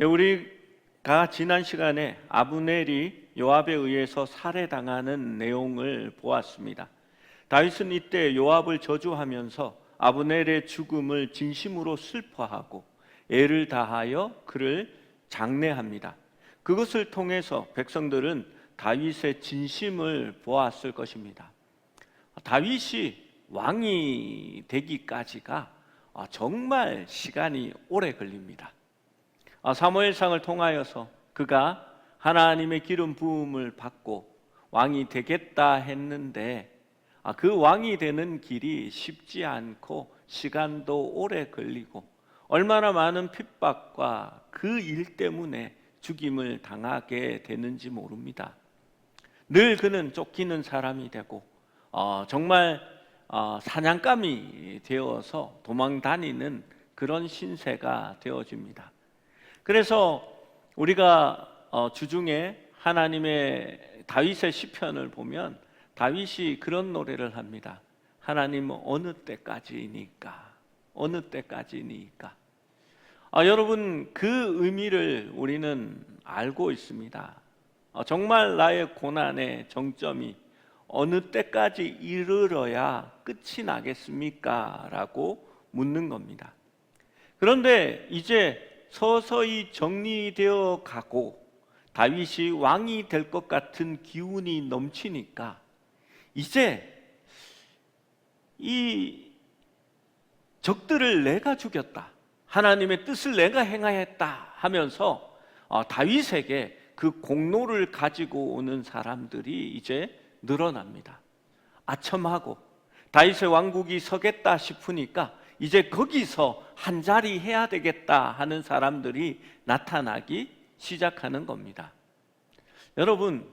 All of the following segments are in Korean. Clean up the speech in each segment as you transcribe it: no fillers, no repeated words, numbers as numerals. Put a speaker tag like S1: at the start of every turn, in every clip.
S1: 우리가 지난 시간에 아브넬이 요압에 의해서 살해당하는 내용을 보았습니다. 다윗은 이때 요압을 저주하면서 아브넬의 죽음을 진심으로 슬퍼하고 애를 다하여 그를 장례합니다. 그것을 통해서 백성들은 다윗의 진심을 보았을 것입니다. 다윗이 왕이 되기까지가 정말 시간이 오래 걸립니다. 사무엘상을 통하여서 그가 하나님의 기름 부음을 받고 왕이 되겠다 했는데 그 왕이 되는 길이 쉽지 않고 시간도 오래 걸리고 얼마나 많은 핍박과 그 일 때문에 죽임을 당하게 되는지 모릅니다. 늘 그는 쫓기는 사람이 되고 정말 사냥감이 되어서 도망 다니는 그런 신세가 되어집니다. 그래서 우리가 주중에 하나님의 다윗의 시편을 보면 다윗이 그런 노래를 합니다. 하나님은 어느 때까지니까, 어느 때까지니까. 여러분, 그 의미를 우리는 알고 있습니다. 정말 나의 고난의 정점이 어느 때까지 이르러야 끝이 나겠습니까? 라고 묻는 겁니다. 그런데 이제 서서히 정리되어 가고 다윗이 왕이 될 것 같은 기운이 넘치니까 이제 이 적들을 내가 죽였다, 하나님의 뜻을 내가 행하였다 하면서 다윗에게 그 공로를 가지고 오는 사람들이 이제 늘어납니다. 아첨하고 다윗의 왕국이 서겠다 싶으니까 이제 거기서 한 자리 해야 되겠다 하는 사람들이 나타나기 시작하는 겁니다. 여러분,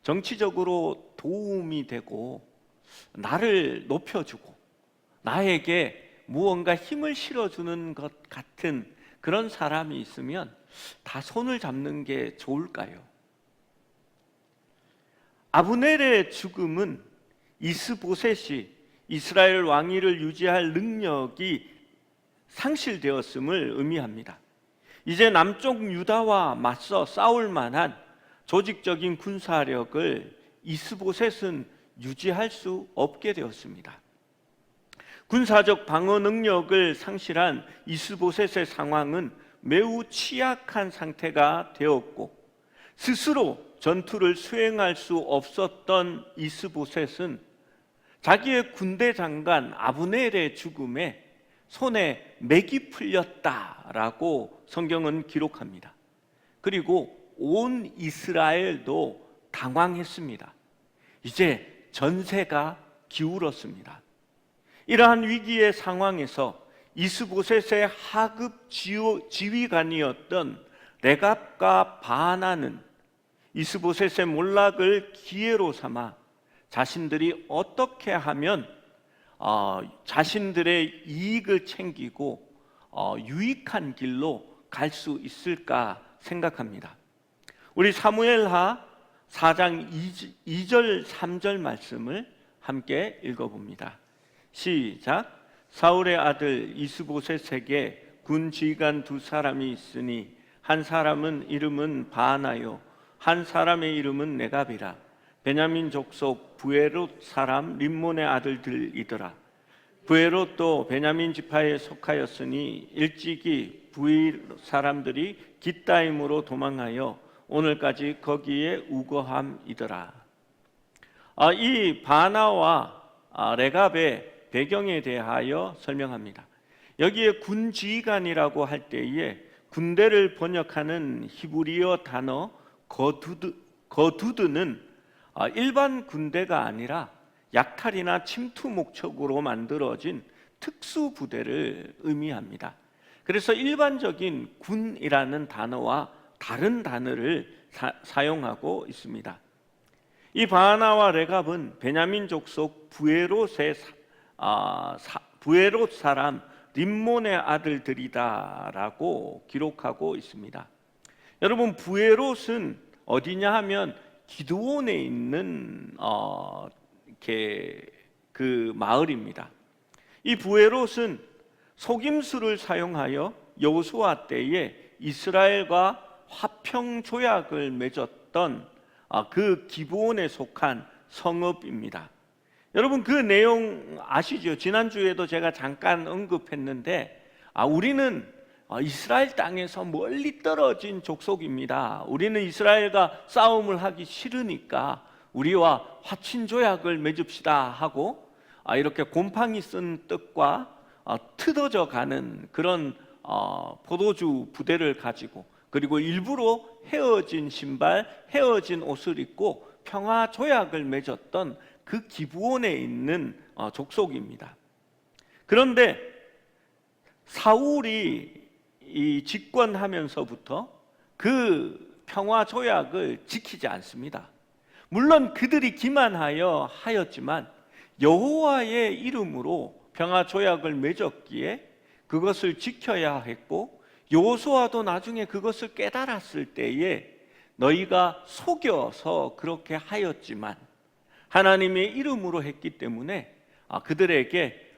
S1: 정치적으로 도움이 되고 나를 높여주고 나에게 무언가 힘을 실어주는 것 같은 그런 사람이 있으면 다 손을 잡는 게 좋을까요? 아브넬의 죽음은 이스보셋이 이스라엘 왕위를 유지할 능력이 상실되었음을 의미합니다. 이제 남쪽 유다와 맞서 싸울 만한 조직적인 군사력을 이스보셋은 유지할 수 없게 되었습니다. 군사적 방어 능력을 상실한 이스보셋의 상황은 매우 취약한 상태가 되었고 스스로 전투를 수행할 수 없었던 이스보셋은 자기의 군대 장관 아브넬의 죽음에 손에 맥이 풀렸다라고 성경은 기록합니다. 그리고 온 이스라엘도 당황했습니다. 이제 전세가 기울었습니다. 이러한 위기의 상황에서 이스보셋의 하급 지휘관이었던 레갑과 바나는 이스보셋의 몰락을 기회로 삼아 자신들이 어떻게 하면 자신들의 이익을 챙기고 유익한 길로 갈 수 있을까 생각합니다. 우리 사무엘하 4장 2절 3절 말씀을 함께 읽어봅니다. 시작. 사울의 아들 이스보셋에게 군 지휘관 두 사람이 있으니 한 사람은 이름은 바나요 한 사람의 이름은 레갑이라. 베냐민 족속 부에롯 사람 림몬의 아들들이더라. 부에롯도 베냐민 지파에 속하였으니 일찍이 부에롯 사람들이 깃다임으로 도망하여 오늘까지 거기에 우거함이더라. 이 바나와 레갑의 배경에 대하여 설명합니다. 여기에 군 지휘관이라고 할 때에 군대를 번역하는 히브리어 단어 거두드는 일반 군대가 아니라 약탈이나 침투 목적으로 만들어진 특수 부대를 의미합니다. 그래서 일반적인 군이라는 단어와 다른 단어를 사용하고 있습니다. 이 바나와 레갑은 베냐민 족속 부에롯 사람 림몬의 아들들이다라고 기록하고 있습니다. 여러분, 부에롯은 어디냐 하면 기드온에 있는 그 마을입니다. 이 부에롯은 속임수를 사용하여 여호수아 때에 이스라엘과 화평 조약을 맺었던 그 기브온에 속한 성읍입니다. 여러분 그 내용 아시죠? 지난주에도 제가 잠깐 언급했는데 우리는 이스라엘 땅에서 멀리 떨어진 족속입니다. 우리는 이스라엘과 싸움을 하기 싫으니까 우리와 화친 조약을 맺읍시다 하고 이렇게 곰팡이 쓴 뜻과 트어져 가는 그런 포도주 부대를 가지고, 그리고 일부러 헤어진 신발, 헤어진 옷을 입고 평화 조약을 맺었던 그 기브온에 있는 족속입니다. 그런데 사울이 이 집권하면서부터 그 평화 조약을 지키지 않습니다. 물론 그들이 기만하여 하였지만 여호와의 이름으로 평화 조약을 맺었기에 그것을 지켜야 했고, 여호수아도 나중에 그것을 깨달았을 때에 너희가 속여서 그렇게 하였지만 하나님의 이름으로 했기 때문에 그들에게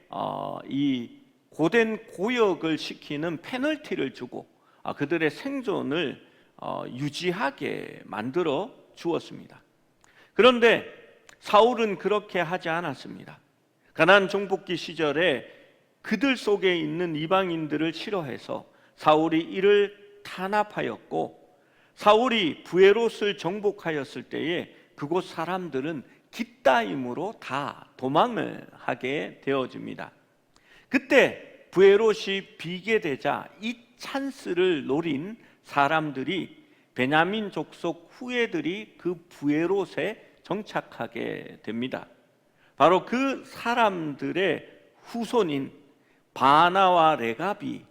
S1: 이 고된 고역을 시키는 페널티를 주고 그들의 생존을 유지하게 만들어 주었습니다. 그런데 사울은 그렇게 하지 않았습니다. 가나안 정복기 시절에 그들 속에 있는 이방인들을 싫어해서 사울이 이를 탄압하였고, 사울이 부에롯을 정복하였을 때에 그곳 사람들은 깃다임으로 다 도망을 하게 되어집니다. 그때 부에롯이 비게 되자 이 찬스를 노린 사람들이 베냐민 족속 후예들이 그 부에롯에 정착하게 됩니다. 바로 그 사람들의 후손인 바나와 레갑이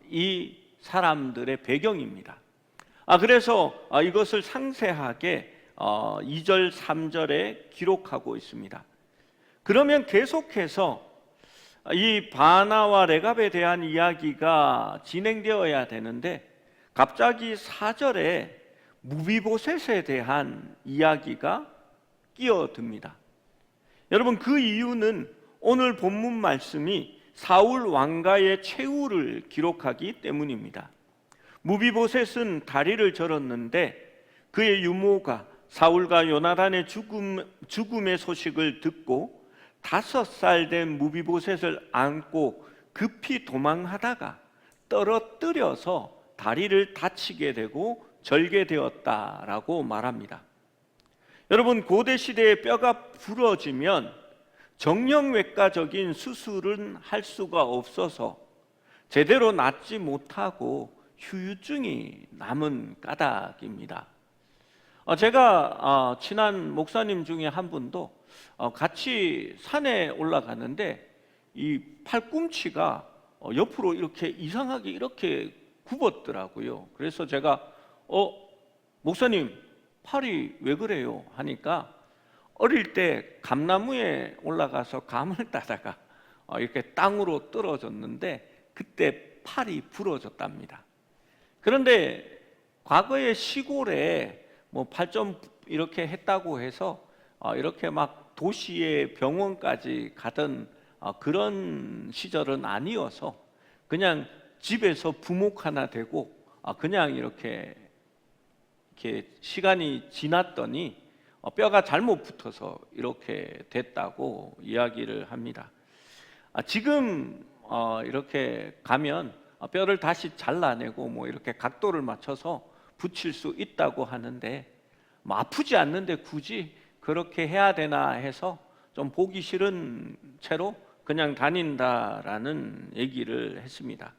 S1: 이 사람들의 배경입니다. 그래서 이것을 상세하게 2절, 3절에 기록하고 있습니다. 그러면 계속해서 이 바나와 레갑에 대한 이야기가 진행되어야 되는데 갑자기 4절에 무비보셋에 대한 이야기가 끼어듭니다. 여러분 그 이유는 오늘 본문 말씀이 사울 왕가의 최후를 기록하기 때문입니다. 무비보셋은 다리를 절었는데 그의 유모가 사울과 요나단의 죽음의 소식을 듣고 5살 된 무비보셋을 안고 급히 도망하다가 떨어뜨려서 다리를 다치게 되고 절개되었다라고 말합니다. 여러분 고대 시대에 뼈가 부러지면 정형외과적인 수술은 할 수가 없어서 제대로 낫지 못하고 후유증이 남은 까닭입니다. 제가 친한 목사님 중에 한 분도 같이 산에 올라가는데 이 팔꿈치가 옆으로 이렇게 이상하게 이렇게 굽었더라고요. 그래서 제가 목사님 팔이 왜 그래요? 하니까 어릴 때 감나무에 올라가서 감을 따다가 이렇게 땅으로 떨어졌는데 그때 팔이 부러졌답니다. 그런데 과거에 시골에 팔 좀 이렇게 했다고 해서 이렇게 막 도시의 병원까지 가던 그런 시절은 아니어서 그냥 집에서 부목 하나 되고 그냥 이렇게 시간이 지났더니 뼈가 잘못 붙어서 이렇게 됐다고 이야기를 합니다. 지금 이렇게 가면 뼈를 다시 잘라내고 이렇게 각도를 맞춰서 붙일 수 있다고 하는데 아프지 않는데 굳이 그렇게 해야 되나 해서 좀 보기 싫은 채로 그냥 다닌다라는 얘기를 했습니다.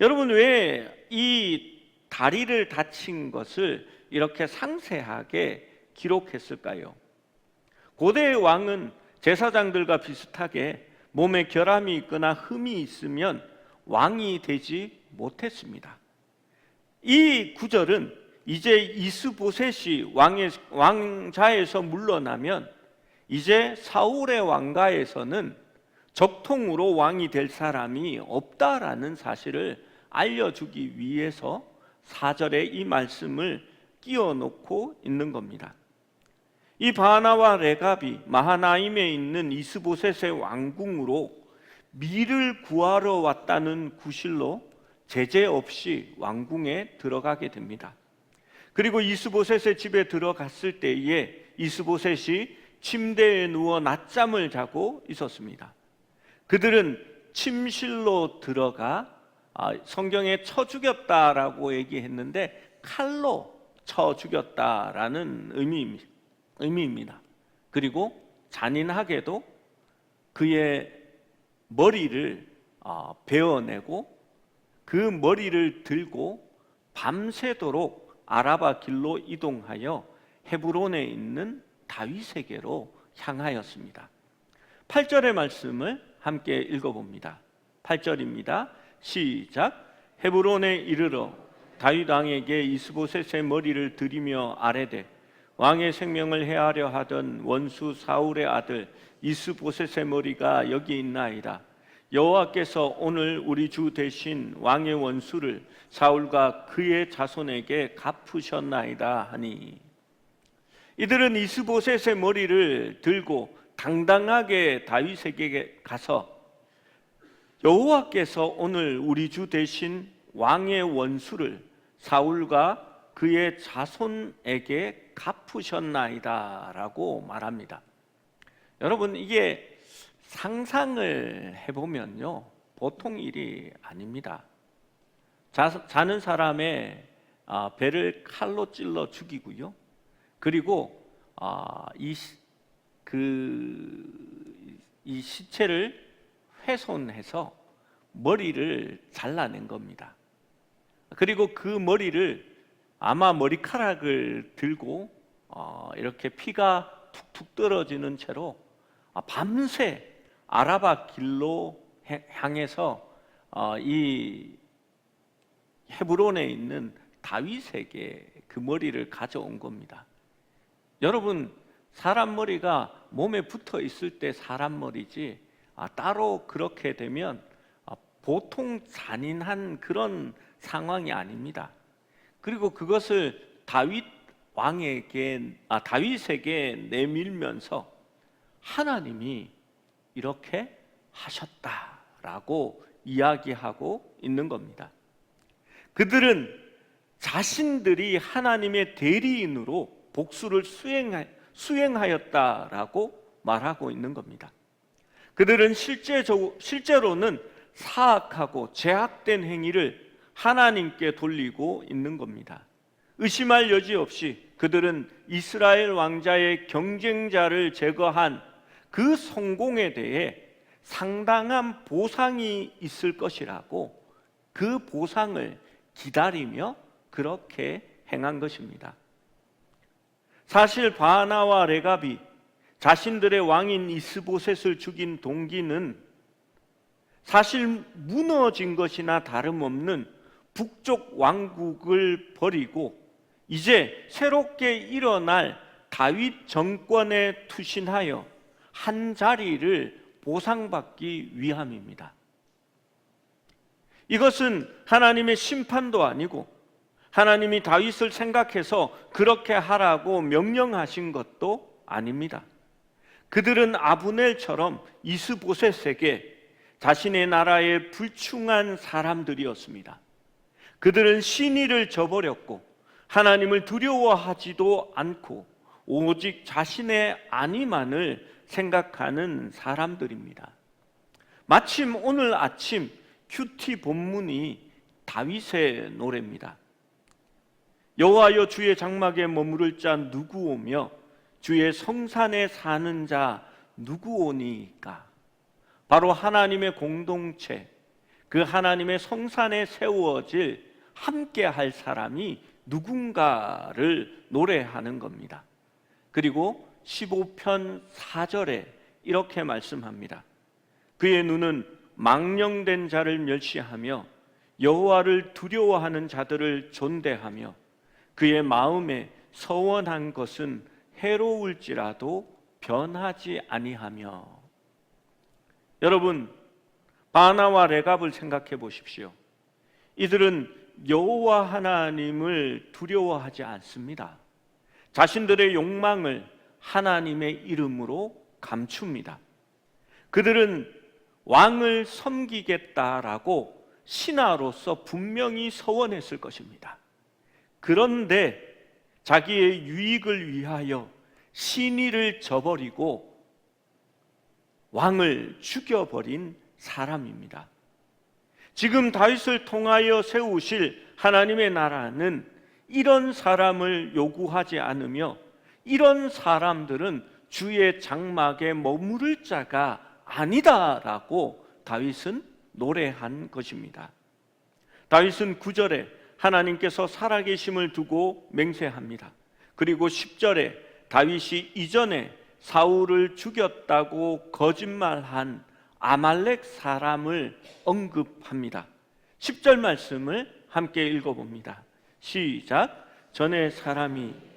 S1: 여러분 왜 이 다리를 다친 것을 이렇게 상세하게 기록했을까요? 고대의 왕은 제사장들과 비슷하게 몸에 결함이 있거나 흠이 있으면 왕이 되지 못했습니다. 이 구절은 이제 이스보셋이 왕자에서 물러나면 이제 사울의 왕가에서는 적통으로 왕이 될 사람이 없다라는 사실을 알려주기 위해서 4절에 이 말씀을 끼워놓고 있는 겁니다. 이 바나와 레갑이 마하나임에 있는 이스보셋의 왕궁으로 밀을 구하러 왔다는 구실로 제재 없이 왕궁에 들어가게 됩니다. 그리고 이스보셋의 집에 들어갔을 때에 이스보셋이 침대에 누워 낮잠을 자고 있었습니다. 그들은 침실로 들어가 성경에 쳐 죽였다라고 얘기했는데 칼로 쳐 죽였다라는 의미입니다. 그리고 잔인하게도 그의 머리를 베어내고 그 머리를 들고 밤새도록 아라바 길로 이동하여 헤브론에 있는 다윗에게로 향하였습니다. 8절의 말씀을 함께 읽어봅니다. 8절입니다. 시작. 헤브론에 이르러 다윗 왕에게 이스보셋의 머리를 들이며 아뢰되 왕의 생명을 해하려 하던 원수 사울의 아들 이스보셋의 머리가 여기 있나이다. 여호와께서 오늘 우리 주 대신 왕의 원수를 사울과 그의 자손에게 갚으셨나이다 하니, 이들은 이스보셋의 머리를 들고 당당하게 다윗에게 가서 여호와께서 오늘 우리 주 대신 왕의 원수를 사울과 그의 자손에게 갚으셨나이다 라고 말합니다. 여러분, 이게 상상을 해보면요, 보통 일이 아닙니다. 자는 사람의 배를 칼로 찔러 죽이고요, 그리고 이 시체를 훼손해서 머리를 잘라낸 겁니다. 그리고 그 머리를 아마 머리카락을 들고 이렇게 피가 툭툭 떨어지는 채로 밤새 아라바 길로 향해서 이 헤브론에 있는 다윗에게 그 머리를 가져온 겁니다. 여러분, 사람 머리가 몸에 붙어 있을 때 사람 머리지 따로 그렇게 되면 보통 잔인한 그런 상황이 아닙니다. 그리고 그것을 다윗에게 내밀면서 하나님이 이렇게 하셨다라고 이야기하고 있는 겁니다. 그들은 자신들이 하나님의 대리인으로 복수를 수행하였다라고 말하고 있는 겁니다. 그들은 실제로는 사악하고 제약된 행위를 하나님께 돌리고 있는 겁니다. 의심할 여지 없이 그들은 이스라엘 왕자의 경쟁자를 제거한 그 성공에 대해 상당한 보상이 있을 것이라고 그 보상을 기다리며 그렇게 행한 것입니다. 사실 바나와 레갑이 자신들의 왕인 이스보셋을 죽인 동기는 사실 무너진 것이나 다름없는 북쪽 왕국을 버리고 이제 새롭게 일어날 다윗 정권에 투신하여 한 자리를 보상받기 위함입니다. 이것은 하나님의 심판도 아니고 하나님이 다윗을 생각해서 그렇게 하라고 명령하신 것도 아닙니다. 그들은 아브넬처럼 이스보셋에게 자신의 나라에 불충한 사람들이었습니다. 그들은 신의를 저버렸고 하나님을 두려워하지도 않고 오직 자신의 안위만을 생각하는 사람들입니다. 마침 오늘 아침 큐티 본문이 다윗의 노래입니다. 여호와여 주의 장막에 머무를 자 누구 오며 주의 성산에 사는 자 누구 오니까. 바로 하나님의 공동체, 그 하나님의 성산에 세워질 함께 할 사람이 누군가를 노래하는 겁니다. 그리고 15편 4절에 이렇게 말씀합니다. 그의 눈은 망령된 자를 멸시하며 여호와를 두려워하는 자들을 존대하며 그의 마음에 서원한 것은 해로울지라도 변하지 아니하며. 여러분, 바나와 레갑을 생각해 보십시오. 이들은 여호와 하나님을 두려워하지 않습니다. 자신들의 욕망을 하나님의 이름으로 감춥니다. 그들은 왕을 섬기겠다라고 신하로서 분명히 서원했을 것입니다. 그런데 자기의 유익을 위하여 신의를 저버리고 왕을 죽여버린 사람입니다. 지금 다윗을 통하여 세우실 하나님의 나라는 이런 사람을 요구하지 않으며 이런 사람들은 주의 장막에 머무를 자가 아니다라고 다윗은 노래한 것입니다. 다윗은 9절에 하나님께서 살아계심을 두고 맹세합니다. 그리고 10절에 다윗이 이전에 사울을 죽였다고 거짓말한 아말렉 사람을 언급합니다. 10절 말씀을 함께 읽어봅니다. 시작. 전에 사람이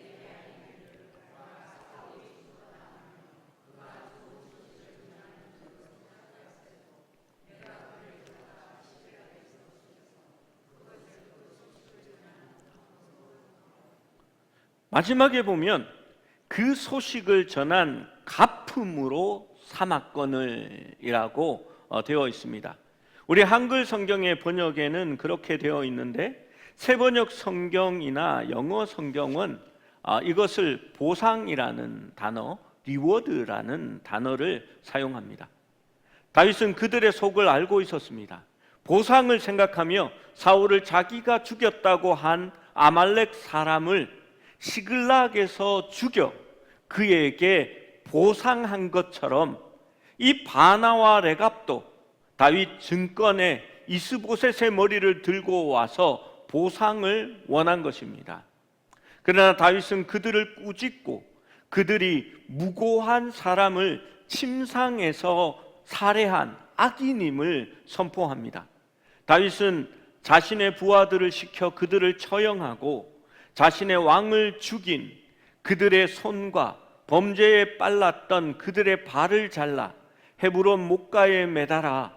S1: 마지막에 보면 그 소식을 전한 가품으로 삼았거늘이라고 되어 있습니다. 우리 한글 성경의 번역에는 그렇게 되어 있는데 새번역 성경이나 영어 성경은 이것을 보상이라는 단어, 리워드라는 단어를 사용합니다. 다윗은 그들의 속을 알고 있었습니다. 보상을 생각하며 사울을 자기가 죽였다고 한 아말렉 사람을 시글락에서 죽여 그에게 보상한 것처럼 이 바나와 레갑도 다윗 증권에 이스보셋의 머리를 들고 와서 보상을 원한 것입니다. 그러나 다윗은 그들을 꾸짖고 그들이 무고한 사람을 침상에서 살해한 악인임을 선포합니다. 다윗은 자신의 부하들을 시켜 그들을 처형하고 자신의 왕을 죽인 그들의 손과 범죄에 빨랐던 그들의 발을 잘라 헤브론 목가에 매달아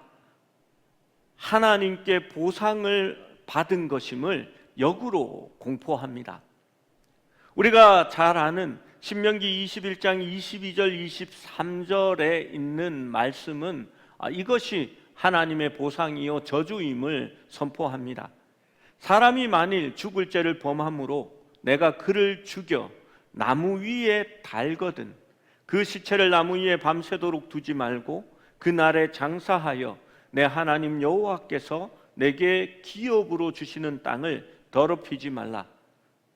S1: 하나님께 보상을 받은 것임을 역으로 공포합니다. 우리가 잘 아는 신명기 21장 22절 23절에 있는 말씀은 이것이 하나님의 보상이요 저주임을 선포합니다. 사람이 만일 죽을 죄를 범함으로 내가 그를 죽여 나무 위에 달거든 그 시체를 나무 위에 밤새도록 두지 말고 그날에 장사하여 내 하나님 여호와께서 내게 기업으로 주시는 땅을 더럽히지 말라.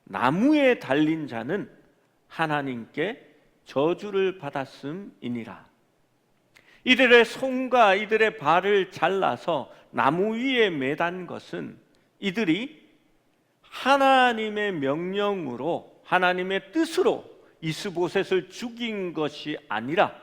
S1: 나무에 달린 자는 하나님께 저주를 받았음이니라. 이들의 손과 이들의 발을 잘라서 나무 위에 매단 것은 이들이 하나님의 명령으로 하나님의 뜻으로 이스보셋을 죽인 것이 아니라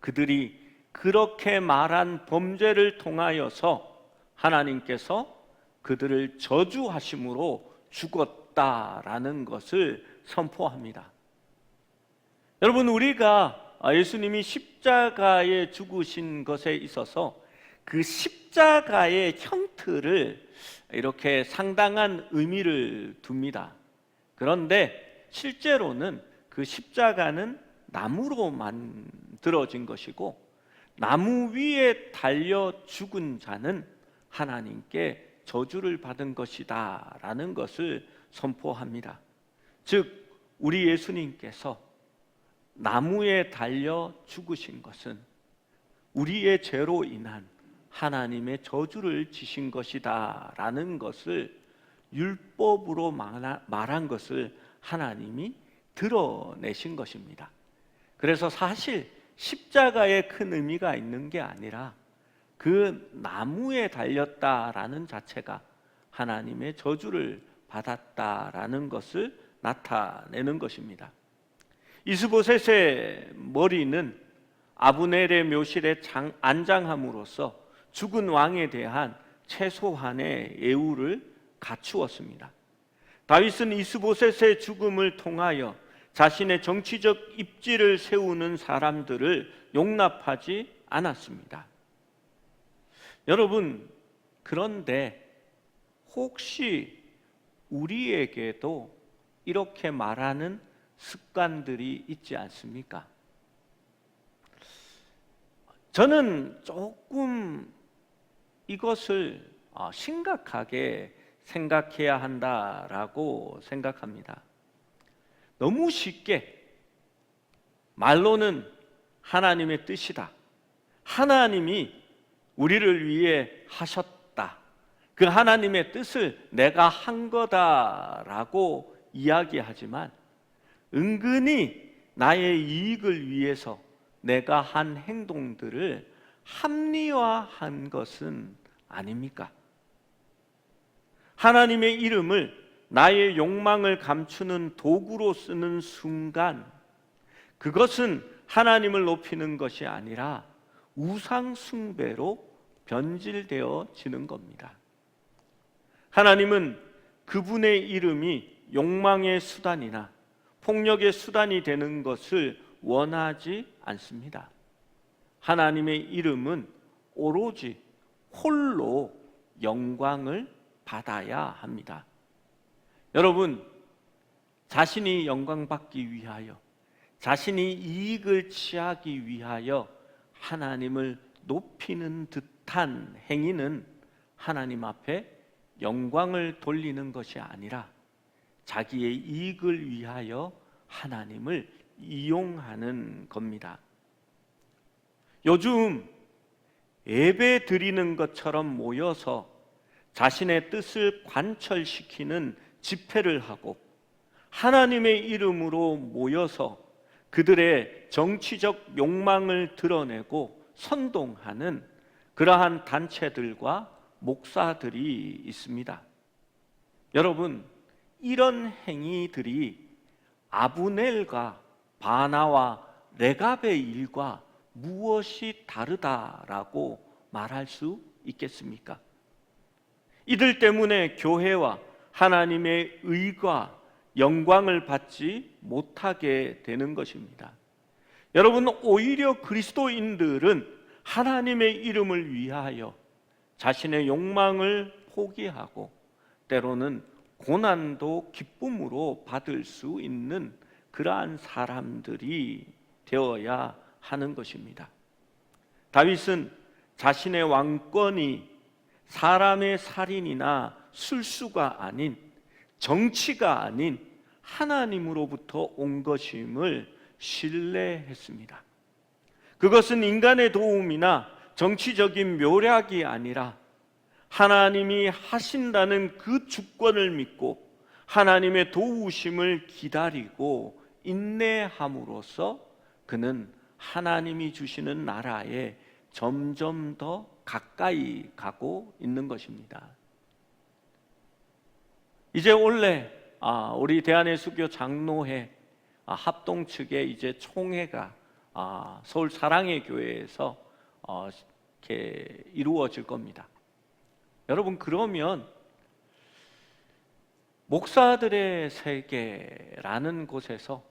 S1: 그들이 그렇게 말한 범죄를 통하여서 하나님께서 그들을 저주하심으로 죽었다라는 것을 선포합니다. 여러분, 우리가 예수님이 십자가에 죽으신 것에 있어서 그 십자가의 형틀을 이렇게 상당한 의미를 둡니다. 그런데 실제로는 그 십자가는 나무로 만들어진 것이고 나무 위에 달려 죽은 자는 하나님께 저주를 받은 것이다 라는 것을 선포합니다. 즉 우리 예수님께서 나무에 달려 죽으신 것은 우리의 죄로 인한 하나님의 저주를 지신 것이다 라는 것을 율법으로 말한 것을 하나님이 드러내신 것입니다. 그래서 사실 십자가에 큰 의미가 있는 게 아니라 그 나무에 달렸다라는 자체가 하나님의 저주를 받았다라는 것을 나타내는 것입니다. 이스보셋의 머리는 아브넬의 묘실에 안장함으로써 죽은 왕에 대한 최소한의 예우를 갖추었습니다. 다윗은 이스보셋의 죽음을 통하여 자신의 정치적 입지를 세우는 사람들을 용납하지 않았습니다. 여러분, 그런데 혹시 우리에게도 이렇게 말하는 습관들이 있지 않습니까? 저는 조금 이것을 심각하게 생각해야 한다라고 생각합니다. 너무 쉽게 말로는 하나님의 뜻이다, 하나님이 우리를 위해 하셨다, 그 하나님의 뜻을 내가 한 거다라고 이야기하지만 은근히 나의 이익을 위해서 내가 한 행동들을 합리화한 것은 아닙니까? 하나님의 이름을 나의 욕망을 감추는 도구로 쓰는 순간 그것은 하나님을 높이는 것이 아니라 우상 숭배로 변질되어지는 겁니다. 하나님은 그분의 이름이 욕망의 수단이나 폭력의 수단이 되는 것을 원하지 않습니다. 하나님의 이름은 오로지 홀로 영광을 받아야 합니다. 여러분, 자신이 영광받기 위하여, 자신이 이익을 취하기 위하여 하나님을 높이는 듯한 행위는 하나님 앞에 영광을 돌리는 것이 아니라 자기의 이익을 위하여 하나님을 이용하는 겁니다. 요즘 예배 드리는 것처럼 모여서 자신의 뜻을 관철시키는 집회를 하고 하나님의 이름으로 모여서 그들의 정치적 욕망을 드러내고 선동하는 그러한 단체들과 목사들이 있습니다. 여러분, 이런 행위들이 아브넬과 바나와 레갑의 일과 무엇이 다르다라고 말할 수 있겠습니까? 이들 때문에 교회와 하나님의 의가 영광을 받지 못하게 되는 것입니다. 여러분, 오히려 그리스도인들은 하나님의 이름을 위하여 자신의 욕망을 포기하고 때로는 고난도 기쁨으로 받을 수 있는 그러한 사람들이 되어야 하는 것입니다. 다윗은 자신의 왕권이 사람의 살인이나 술수가 아닌, 정치가 아닌 하나님으로부터 온 것임을 신뢰했습니다. 그것은 인간의 도움이나 정치적인 묘략이 아니라 하나님이 하신다는 그 주권을 믿고 하나님의 도우심을 기다리고 인내함으로써 그는 하나님이 주시는 나라에 점점 더 가까이 가고 있는 것입니다. 이제 원래 우리 대한의 수교 장로회 합동 측의 이제 총회가 서울 사랑의 교회에서 이렇게 이루어질 겁니다. 여러분, 그러면 목사들의 세계라는 곳에서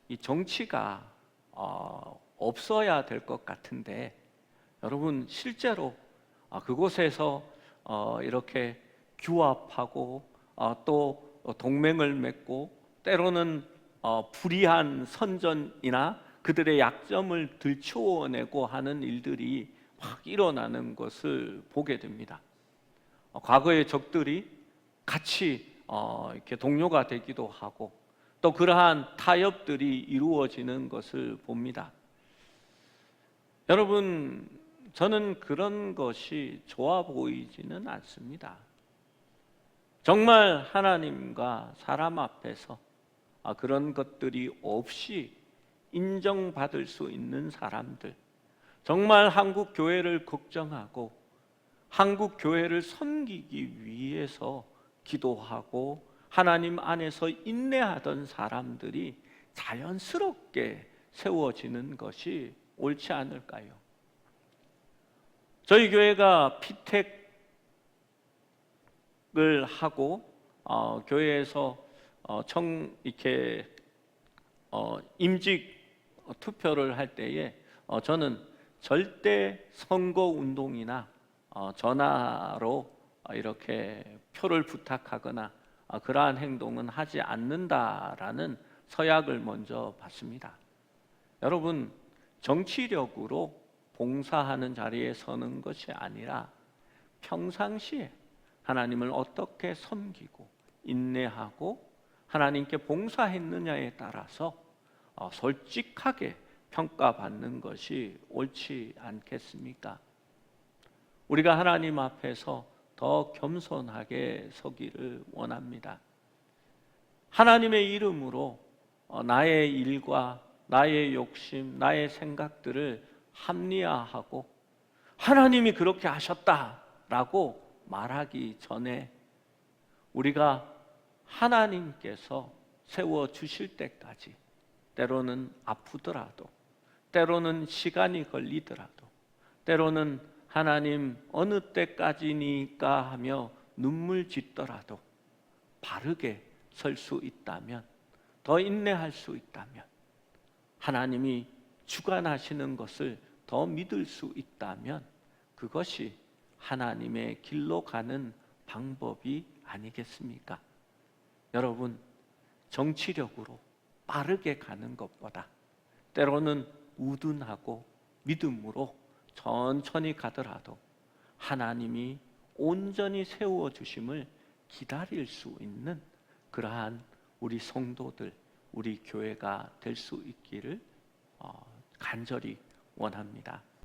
S1: 이 정치가 없어야 될 것 같은데, 여러분, 실제로 그곳에서 이렇게 규합하고 또 동맹을 맺고 때로는 불의한 선전이나 그들의 약점을 들추어내고 하는 일들이 막 일어나는 것을 보게 됩니다. 과거의 적들이 같이 이렇게 동료가 되기도 하고 또 그러한 타협들이 이루어지는 것을 봅니다. 여러분, 저는 그런 것이 좋아 보이지는 않습니다. 정말 하나님과 사람 앞에서 그런 것들이 없이 인정받을 수 있는 사람들, 정말 한국 교회를 걱정하고 한국 교회를 섬기기 위해서 기도하고 하나님 안에서 인내하던 사람들이 자연스럽게 세워지는 것이 옳지 않을까요? 저희 교회가 피택을 하고 교회에서 이렇게 임직 투표를 할 때에 저는 절대 선거 운동이나 전화로 이렇게 표를 부탁하거나 그러한 행동은 하지 않는다라는 서약을 먼저 받습니다. 여러분, 정치력으로 봉사하는 자리에 서는 것이 아니라 평상시에 하나님을 어떻게 섬기고 인내하고 하나님께 봉사했느냐에 따라서 솔직하게 평가받는 것이 옳지 않겠습니까? 우리가 하나님 앞에서 더 겸손하게 서기를 원합니다. 하나님의 이름으로 나의 일과 나의 욕심, 나의 생각들을 합리화하고 하나님이 그렇게 하셨다라고 말하기 전에 우리가 하나님께서 세워주실 때까지, 때로는 아프더라도, 때로는 시간이 걸리더라도, 때로는 하나님 어느 때까지니까 하며 눈물 짓더라도 바르게 설 수 있다면, 더 인내할 수 있다면, 하나님이 주관하시는 것을 더 믿을 수 있다면 그것이 하나님의 길로 가는 방법이 아니겠습니까? 여러분, 정치력으로 빠르게 가는 것보다 때로는 우둔하고 믿음으로 천천히 가더라도 하나님이 온전히 세워주심을 기다릴 수 있는 그러한 우리 성도들, 우리 교회가 될 수 있기를 간절히 원합니다.